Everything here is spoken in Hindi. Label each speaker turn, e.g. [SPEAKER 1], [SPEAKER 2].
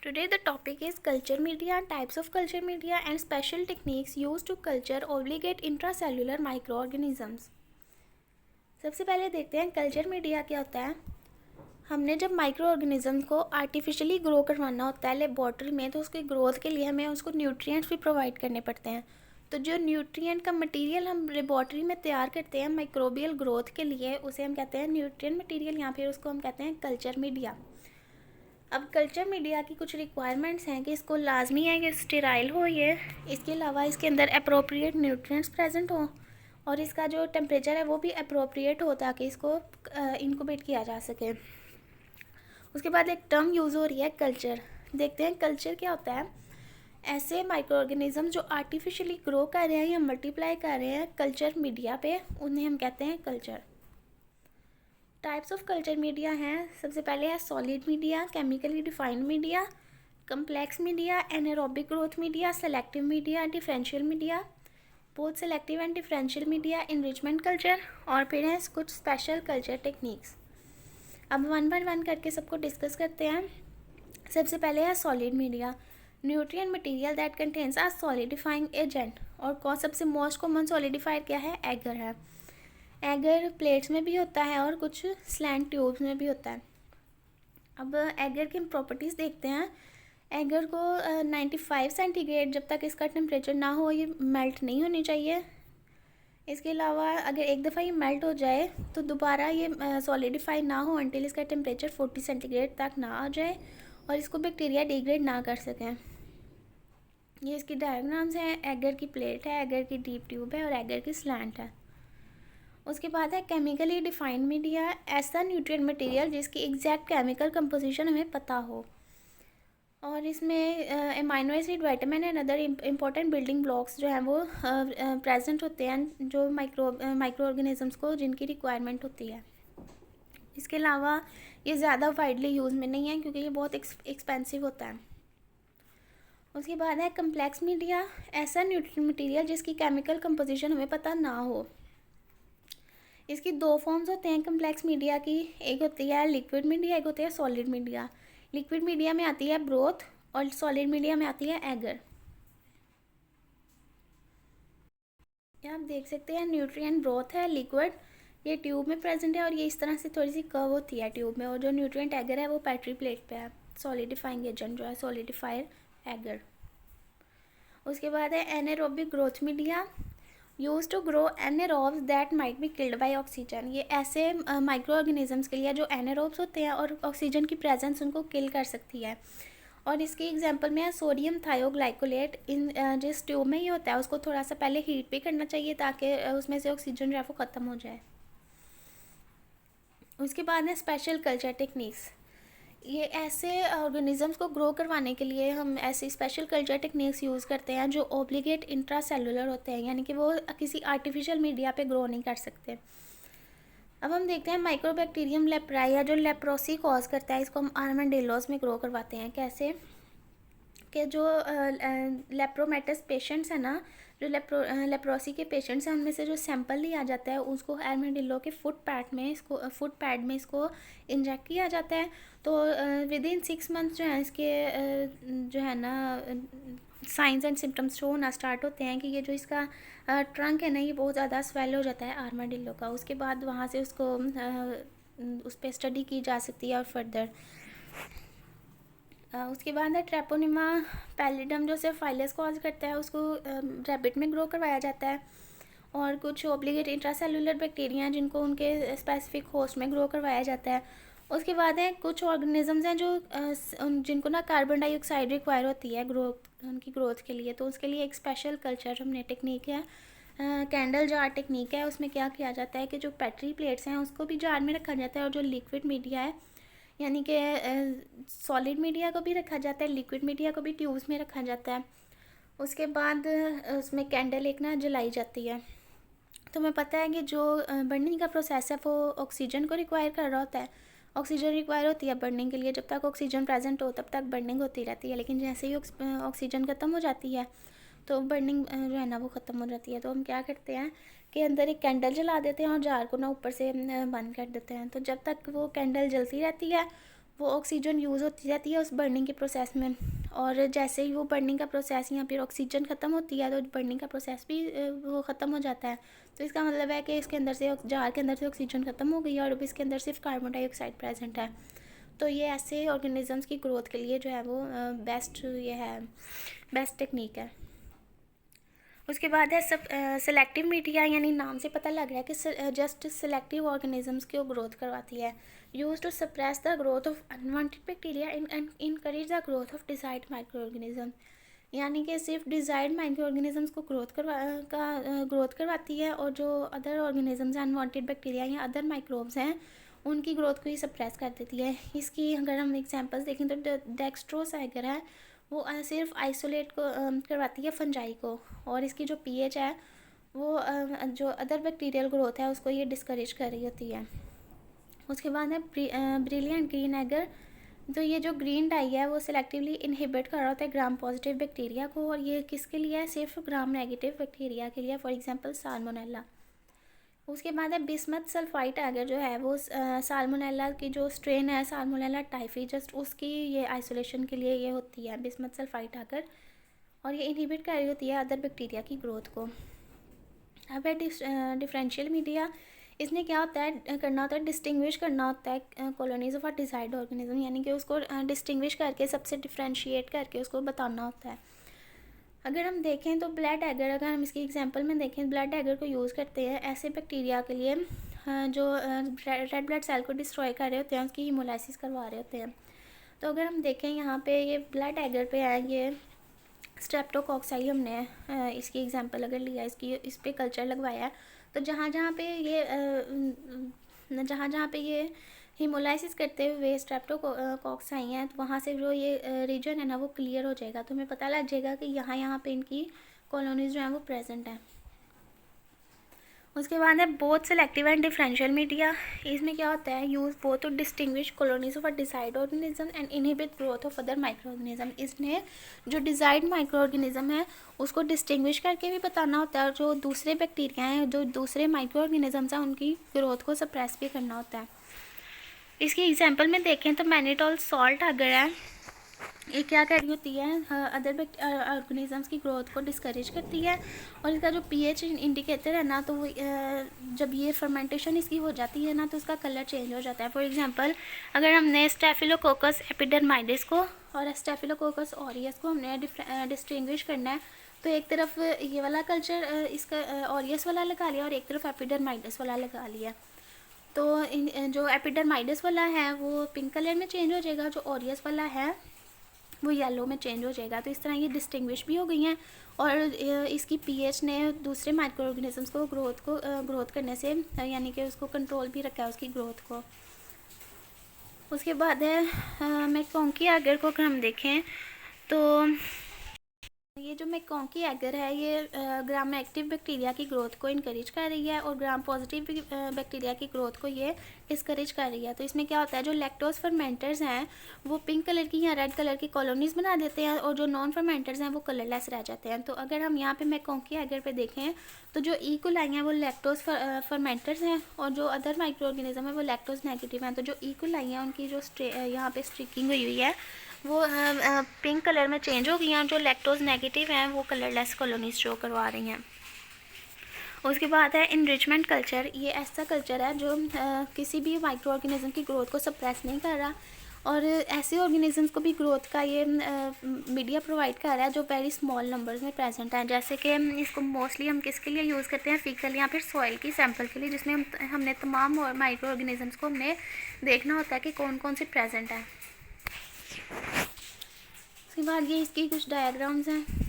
[SPEAKER 1] Today the topic is culture media, types of culture media and special techniques used to culture obligate intracellular microorganisms. सबसे पहले देखते हैं कल्चर मीडिया क्या होता है। हमने जब माइक्रो ऑर्गेनिज्म को आर्टिफिशियली ग्रो करवाना होता है लेबॉर्ट्री में, तो उसकी ग्रोथ के लिए हमें उसको न्यूट्रिएंट्स भी प्रोवाइड करने पड़ते हैं। तो जो न्यूट्रिएंट का मटेरियल हम लेबॉर्ट्री में तैयार करते हैं माइक्रोबियल ग्रोथ के लिए, उसे हम कहते हैं न्यूट्रिएंट मटेरियल या फिर उसको हम कहते हैं कल्चर मीडिया। अब कल्चर मीडिया की कुछ रिक्वायरमेंट्स हैं कि इसको लाजमी है कि स्टेराइल हो ये, इसके अलावा इसके अंदर अप्रोप्रिएट न्यूट्रिएंट्स प्रेजेंट हो और इसका जो टेम्परेचर है वो भी अप्रोप्रिएट हो ताकि इसको इनक्यूबेट किया जा सके। उसके बाद एक टर्म यूज़ हो रही है कल्चर। देखते हैं कल्चर क्या होता है। ऐसे माइक्रो ऑर्गेनिज्म जो आर्टिफिशियली ग्रो कर रहे हैं या मल्टीप्लाई कर रहे हैं कल्चर मीडिया पे, उन्हें हम कहते हैं culture. Types of culture media हैं, सबसे पहले है solid media, chemically defined media, complex media, anaerobic growth media, selective media, differential media, both selective and differential media, enrichment culture और फिर हैं कुछ स्पेशल कल्चर टेक्निक्स। अब वन बाय वन करके सबको डिस्कस करते हैं। सबसे पहले है solid media, nutrient material that contains a solidifying agent. और सबसे मोस्ट कॉमन सॉलिडिफायर क्या है? एगर है। एगर प्लेट्स में भी होता है और कुछ स्लैंट ट्यूब्स में भी होता है। अब एगर की प्रॉपर्टीज़ देखते हैं। एगर को 95 सेंटीग्रेड जब तक इसका टेम्परेचर ना हो ये मेल्ट नहीं होनी चाहिए। इसके अलावा अगर एक दफ़ा ये मेल्ट हो जाए तो दोबारा ये सॉलिडिफाई ना हो अंटिल इसका टेम्परेचर 40 सेंटीग्रेड तक ना आ जाए और इसको बैक्टीरिया डिग्रेड ना कर सकें। ये इसकी डायग्राम्स हैं। एगर की प्लेट है, एगर की डीप ट्यूब है और एगर की स्लैंट है। उसके बाद है केमिकली डिफाइंड मीडिया, ऐसा न्यूट्रिएंट मटेरियल जिसकी एग्जैक्ट केमिकल कंपोजिशन हमें पता हो और इसमें amino acid, vitamin and other important building blocks जो हैं वो प्रेजेंट होते हैं जो माइक्रो ऑर्गेनिजम्स को जिनकी रिक्वायरमेंट होती है। इसके अलावा ये ज़्यादा वाइडली यूज़ में नहीं है क्योंकि ये बहुत एक्सपेंसिव होता है। उसके बाद है कम्प्लेक्स मीडिया, ऐसा न्यूट्रिएंट मटेरियल जिसकी केमिकल कंपोजिशन हमें पता ना हो। इसकी दो फॉर्म्स होते हैं कम्प्लेक्स मीडिया की, एक होती है लिक्विड मीडिया, एक होती है सॉलिड मीडिया। लिक्विड मीडिया में आती है ब्रोथ और सॉलिड मीडिया में आती है एगर। आप देख सकते हैं न्यूट्रिएंट ब्रोथ है लिक्विड, ये ट्यूब में प्रेजेंट है और ये इस तरह से थोड़ी सी कर्व होती है ट्यूब में, और जो न्यूट्रिएंट एगर है वो पेट्री प्लेट पे है। सॉलिडिफाइंग एजेंट जो है सॉलिडिफायर एगर। उसके बाद है anaerobic growth media, use to grow anaerobes that might be killed by oxygen. ये ऐसे माइक्रो ऑर्गेनिजम्स के लिए जो एनारोब्स होते हैं और ऑक्सीजन की प्रेजेंस उनको किल कर सकती है। और इसकी एग्जांपल में है सोडियम थायोग्लाइकोलेट। इन जिस ट्यूब में ये होता है उसको थोड़ा सा पहले हीट भी करना चाहिए ताकि उसमें से ऑक्सीजन जो है वो ख़त्म हो जाए। उसके बाद है स्पेशल कल्चर टेक्निक्स। ये ऐसे ऑर्गेनिजम्स को ग्रो करवाने के लिए हम ऐसी स्पेशल कल्चर टेक्निक्स यूज़ करते हैं जो ऑब्लिगेट इंट्रासेलुलर होते हैं, यानी कि वो किसी आर्टिफिशियल मीडिया पे ग्रो नहीं कर सकते। अब हम देखते हैं माइक्रोबैक्टीरियम लेप्राई जो लेप्रोसी कॉज करता है, इसको हम आर्माडिलोस में ग्रो करवाते हैं। कैसे कि जो लेप्रोमेटस पेशेंट्स हैं ना, जो लेप्रोसी के पेशेंट्स हैं उनमें से जो सैंपल लिया जाता है उसको आर्माडिलो के फुट पैड में इसको इंजेक्ट किया जाता है। तो विद इन 6 मंथ्स जो है इसके जो है ना साइंस एंड सिम्टम्स शो होना स्टार्ट होते हैं कि ये जो इसका ट्रंक है ना ये बहुत ज़्यादा स्वेल हो जाता है आर्माडिलो का। उसके बाद वहाँ से उसको उस पर स्टडी की जा सकती है और फर्दर। उसके बाद है ट्रेपोनिमा पैलिडम जो सिर्फ फाइलस कॉज करता है, उसको रैबिट में ग्रो करवाया जाता है। और कुछ ऑब्लिगेट इंट्रासेलुलर बैक्टीरिया हैं जिनको उनके स्पेसिफिक होस्ट में ग्रो करवाया जाता है। उसके बाद है कुछ ऑर्गेनिजम्स हैं जो जिनको ना कार्बन डाइऑक्साइड रिक्वायर होती है उनकी ग्रोथ के लिए, तो उसके लिए एक स्पेशल कल्चर हमने टेक्निक है कैंडल जार टेक्निक है। उसमें क्या किया जाता है कि जो पेट्री प्लेट्स हैं उसको भी जार में रखा जाता है और जो लिक्विड मीडिया है यानी कि सॉलिड मीडिया को भी रखा जाता है, लिक्विड मीडिया को भी ट्यूब्स में रखा जाता है। उसके बाद उसमें कैंडल एक ना जलाई जाती है। तो हमें पता है कि जो बर्निंग का प्रोसेस है वो ऑक्सीजन को रिक्वायर कर रहा होता है। ऑक्सीजन रिक्वायर होती है बर्निंग के लिए, जब तक ऑक्सीजन प्रेजेंट हो तब तक बर्निंग होती रहती है, लेकिन जैसे ही ऑक्सीजन ख़त्म हो जाती है तो बर्निंग जो है ना वो ख़त्म हो जाती है। तो हम क्या करते हैं कि अंदर एक कैंडल जला देते हैं और जार को ना ऊपर से बंद कर देते हैं। तो जब तक वो कैंडल जलती रहती है वो ऑक्सीजन यूज़ होती रहती है उस बर्निंग के प्रोसेस में, और जैसे ही वो बर्निंग का प्रोसेस या फिर ऑक्सीजन ख़त्म होती है तो बर्निंग का प्रोसेस भी वो ख़त्म हो जाता है। तो इसका मतलब है कि इसके अंदर से जार के अंदर से ऑक्सीजन ख़त्म हो गई है और अब इसके अंदर सिर्फ कार्बन डाइऑक्साइड प्रेजेंट है। तो ये ऐसे ऑर्गेनिजम्स की ग्रोथ के लिए जो है वो बेस्ट टेक्निक है। उसके बाद है सब सेलेक्टिव मीडिया, यानी नाम से पता लग रहा है कि जस्ट सेलेक्टिव ऑर्गेनिजम्स की ग्रोथ करवाती है। Use to suppress the growth of unwanted bacteria and encourage the growth of desired microorganism, यानी कि सिर्फ डिजायर्ड माइक्रो ऑर्गेनिजम्स को ग्रोथ करवाती है और जो अदर ऑर्गेनिजम्स हैं, अनवांटेड बैक्टीरिया या अदर माइक्रोब्स हैं, उनकी ग्रोथ को ही सप्रेस कर देती है। इसकी अगर हम एग्जांपल्स देखें तो डेक्स्ट्रोस एगर है, वो सिर्फ आइसोलेट को करवाती है फंजाई को, और इसकी जो पीएच है वो जो अदर बैक्टीरियल ग्रोथ है उसको ये डिस्करेज कर रही होती है। उसके बाद है ब्रिलियंट ग्रीन एगर, तो ये जो ग्रीन डाई है वो सिलेक्टिवली इनहिबिट कर रहा होता है ग्राम पॉजिटिव बैक्टीरिया को, और ये किसके लिए है? सिर्फ ग्राम नेगेटिव बैक्टीरिया के लिए, फॉर एग्जांपल साल्मोनेला। उसके बाद है बिस्मथ सल्फाइट एगर, जो है वो साल्मोनेला की जो स्ट्रेन है साल्मोनेला टाइफी, जस्ट उसकी ये आइसोलेशन के लिए ये होती है बिस्मथ सल्फाइट एगर, और ये इनहिबिट कर रही होती है अदर बैक्टीरिया की ग्रोथ को। अब है डिफरेंशियल मीडिया, इसने क्या होता है करना होता है, डिस्टिंग्विश करना होता है colonies of a desired organism, यानी कि उसको डिस्टिंग्विश करके सबसे डिफ्रेंशिएट करके उसको बताना होता है। अगर हम देखें तो ब्लड एगर, अगर हम इसकी एग्जांपल में देखें, ब्लड एगर को यूज़ करते हैं ऐसे बैक्टीरिया के लिए जो रेड ब्लड सेल को डिस्ट्रॉय कर रहे होते हैं, उसकी हीमोलाइसिस करवा रहे होते हैं। तो अगर हम देखें यहाँ पे ये ब्लड एगर पे है, ये स्ट्रेप्टोकॉक्साई हमने इसकी एग्जांपल अगर लिया, इस पे कल्चर लगवाया है, तो जहाँ जहाँ पे ये हीमोलाइसिस करते हुए स्ट्रेप्टोकॉक्साई हैं, तो वहाँ से जो ये रीजन है ना वो क्लियर हो जाएगा, तो हमें पता लग जाएगा कि यहाँ पे इनकी कॉलोनीज जो हैं वो प्रेजेंट हैं। उसके बाद है both selective and differential media, इसमें क्या होता है, use both to distinguish colonies of a desired organism and inhibit growth of other microorganism. इसने जो डिजायर्ड माइक्रो ऑर्गेनिज्म है उसको डिस्टिंग्विश करके भी बताना होता है, और जो दूसरे बैक्टीरिया हैं, जो दूसरे माइक्रो ऑर्गेनिजम्स हैं, उनकी ग्रोथ को सप्रेस भी करना होता है। इसकी एग्जांपल में देखें तो मैनिटोल सॉल्ट अगर है, ये क्या कर रही होती है, अदर ऑर्गेनिजम्स की ग्रोथ को डिस्करेज करती है, और इसका जो पीएच इंडिकेटर है ना, तो वो जब ये फर्मेंटेशन इसकी हो जाती है ना, तो उसका कलर चेंज हो जाता है। फॉर एग्जांपल अगर हमने स्टेफिलोकोकस एपिडर्माइडिस को और स्टेफिलोकोकस ऑरियस को हमने डिस्टिंग्विश करना है, तो एक तरफ ये वाला कल्चर इसका ऑरियस वाला लगा लिया और एक तरफ एपिडर्माइडिस वाला लगा लिया, तो जो एपिडर्माइडिस वाला है वो पिंक कलर में चेंज हो जाएगा, जो ऑरियस वाला है वो येलो में चेंज हो जाएगा। तो इस तरह ये डिस्टिंग्विश भी हो गई हैं, और इसकी पीएच ने दूसरे माइक्रो ऑर्गेनिजम्स को ग्रोथ करने से, यानी कि उसको कंट्रोल भी रखा है उसकी ग्रोथ को। उसके बाद है मैकॉन्की एगर को अगर हम देखें तो ये जो मैकॉन्की एगर है ये ग्राम एक्टिव बैक्टीरिया की ग्रोथ को इनकरेज कर रही है और ग्राम पॉजिटिव बैक्टीरिया की ग्रोथ को ये डिस्करेज कर रही है। तो इसमें क्या होता है, जो लैक्टोज फर्मेंटर्स हैं वो पिंक कलर की या रेड कलर की कॉलोनीज बना देते हैं, और जो नॉन फर्मेंटर्स हैं वो कलरलेस रह जाते हैं। तो अगर हम यहाँ पे मैकॉन्की एगर पे देखें तो जो ई कोलाई हैं वो लैक्टोज फर्मेंटर्स हैं, और जो अदर माइक्रो ऑर्गेनिज्म है वो लैक्टोज नेगेटिव हैं। तो जो ई कोलाई हैं उनकी जो यहाँ पे स्ट्रिकिंग हुई है वो पिंक कलर में चेंज हो गई हैं, जो लैक्टोज नेगेटिव हैं वो कलरलेस कॉलोनीज शो करवा रही हैं। उसके बाद है इनरिचमेंट कल्चर, ये ऐसा कल्चर है जो किसी भी माइक्रो ऑर्गेनिज्म की ग्रोथ को सप्रेस नहीं कर रहा, और ऐसे ऑर्गेनिजम्स को भी ग्रोथ का ये मीडिया प्रोवाइड कर रहा है जो वेरी स्मॉल नंबर्स में प्रेजेंट है। जैसे कि इसको मोस्टली हम किसके लिए यूज़ करते हैं, फीकल या फिर सॉइल की सैंपल के लिए, जिसमें हमने तमाम माइक्रो ऑर्गेनिजम्स को हमने देखना होता है कि कौन कौन से प्रेजेंट है। उसके बाद ये इसकी कुछ डायग्राम्स हैं।